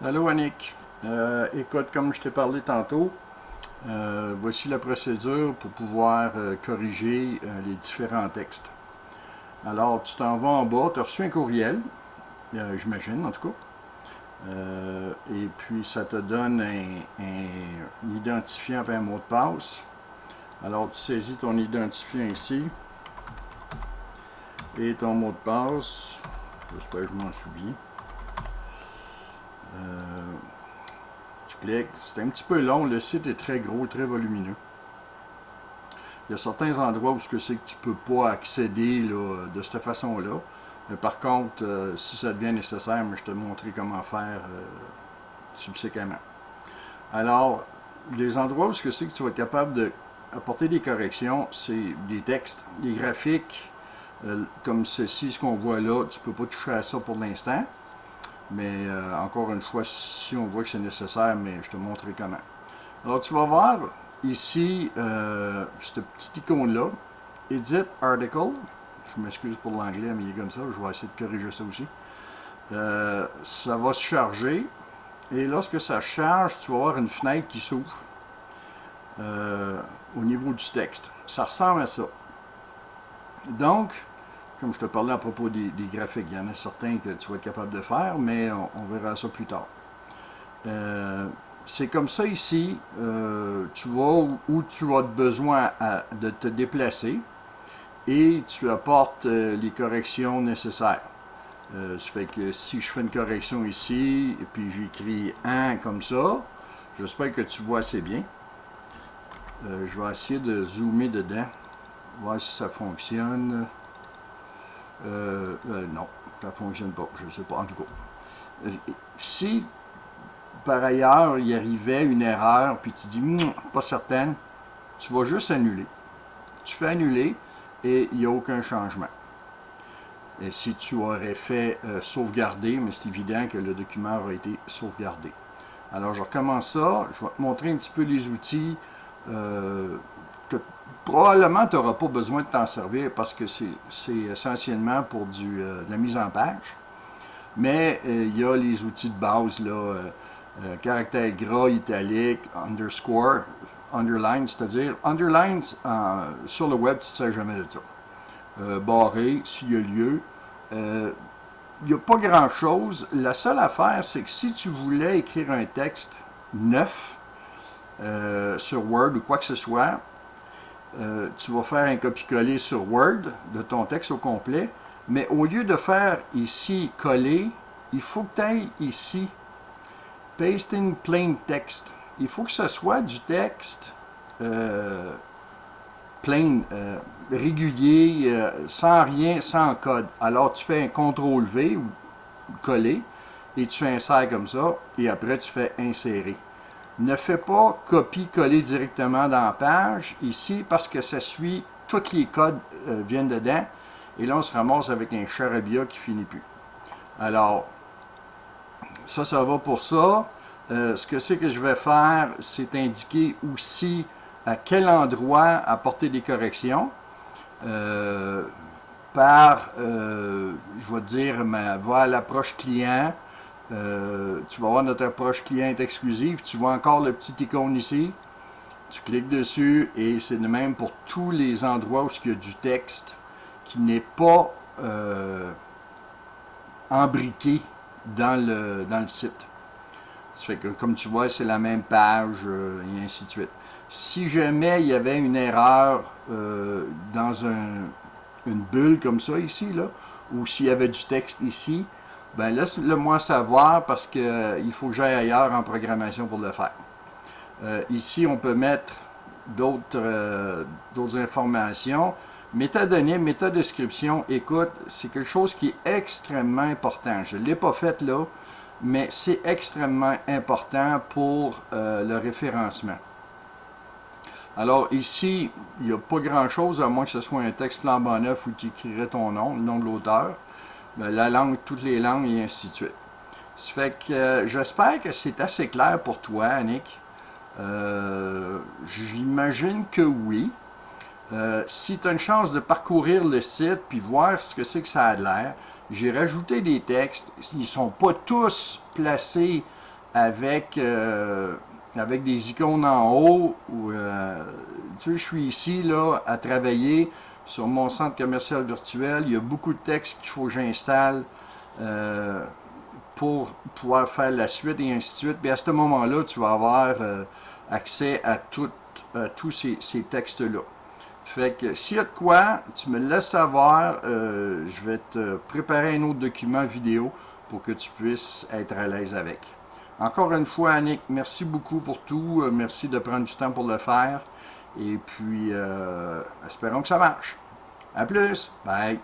Allô Annick, écoute, comme je t'ai parlé tantôt, voici la procédure pour pouvoir corriger les différents textes. Alors, tu t'en vas en bas, tu as reçu un courriel, j'imagine en tout cas, et puis ça te donne un identifiant avec un mot de passe. Alors, tu saisis ton identifiant ici et ton mot de passe, j'espère que je m'en souviens. Tu cliques, c'est un petit peu long, le site est très gros, très volumineux. Il y a certains endroits où c'est que tu ne peux pas accéder là, de cette façon-là. Mais par contre, si ça devient nécessaire, je te montrer comment faire subséquemment. Alors, les endroits où c'est que tu vas être capable d'apporter des corrections, c'est des textes, des graphiques, comme ceci, ce qu'on voit là, tu ne peux pas toucher à ça pour l'instant. Mais encore une fois, si on voit que c'est nécessaire, mais je te montrerai comment. Alors, tu vas voir ici, cette petite icône-là, Edit Article. Je m'excuse pour l'anglais, mais il est comme ça. Je vais essayer de corriger ça aussi. Ça va se charger. Et lorsque ça charge, tu vas avoir une fenêtre qui s'ouvre au niveau du texte. Ça ressemble à ça. Donc, comme je te parlais à propos des graphiques, il y en a certains que tu vas être capable de faire, mais on verra ça plus tard. C'est comme ça ici, tu vas où tu as besoin de te déplacer et tu apportes les corrections nécessaires. Ça fait que si je fais une correction ici, et puis j'écris 1 comme ça, j'espère que tu vois assez bien. Je vais essayer de zoomer dedans, voir si ça fonctionne. Non, ça ne fonctionne pas, je ne sais pas, en tout cas. Si par ailleurs il arrivait une erreur, puis tu dis pas certaine, tu vas juste annuler. Tu fais annuler et il n'y a aucun changement. Et si tu aurais fait sauvegarder, mais c'est évident que le document aura été sauvegardé. Alors je recommence ça, je vais te montrer un petit peu les outils que probablement tu n'auras pas besoin de t'en servir parce que c'est essentiellement pour de la mise en page. Mais il y a les outils de base, là, caractère gras, italique, underscore, underline, c'est-à-dire underlines sur le web, tu ne sais jamais de ça. Barré, s'il y a lieu. Il n'y a pas grand-chose. La seule affaire, c'est que si tu voulais écrire un texte neuf sur Word ou quoi que ce soit, tu vas faire un copier-coller sur Word de ton texte au complet, mais au lieu de faire ici coller, il faut que tu ailles ici paste in plain text. Il faut que ce soit du texte plain, régulier, sans rien, sans code. Alors tu fais un CTRL-V ou coller et tu insères comme ça et après tu fais insérer. Ne fais pas copier-coller directement dans la page ici parce que ça suit, tous les codes viennent dedans et là on se ramasse avec un charabia qui finit plus. Alors, ça va pour ça. Ce que c'est que je vais faire, c'est indiquer aussi à quel endroit apporter des corrections. Je vais dire, va à l'approche client. Tu vas voir notre approche client est exclusive. Tu vois encore le petit icône ici. Tu cliques dessus et c'est de même pour tous les endroits où il y a du texte qui n'est pas embriqué dans le site. Ça fait que, comme tu vois, c'est la même page et ainsi de suite. Si jamais il y avait une erreur dans une bulle comme ça ici, là, ou s'il y avait du texte ici, ben laisse-le moi savoir parce qu'il faut que j'aille ailleurs en programmation pour le faire. Ici, on peut mettre d'autres informations. Métadonnées, métadescription, écoute, c'est quelque chose qui est extrêmement important. Je ne l'ai pas fait là, mais c'est extrêmement important pour le référencement. Alors ici, il n'y a pas grand-chose, à moins que ce soit un texte flambant neuf où tu écrirais ton nom, le nom de l'auteur, la langue, toutes les langues et ainsi de suite. Ça fait que j'espère que c'est assez clair pour toi, Annick. J'imagine que oui. Si tu as une chance de parcourir le site puis voir ce que c'est que ça a de l'air, j'ai rajouté des textes. Ils ne sont pas tous placés avec des icônes en haut. Où, tu sais, je suis ici là, à travailler sur mon centre commercial virtuel. Il y a beaucoup de textes qu'il faut que j'installe pour pouvoir faire la suite et ainsi de suite. Puis à ce moment-là, tu vas avoir accès à tous ces textes-là. Fait que s'il y a de quoi, tu me laisses savoir. Je vais te préparer un autre document vidéo pour que tu puisses être à l'aise avec. Encore une fois, Annick, merci beaucoup pour tout. Merci de prendre du temps pour le faire. Et puis, espérons que ça marche. À plus. Bye.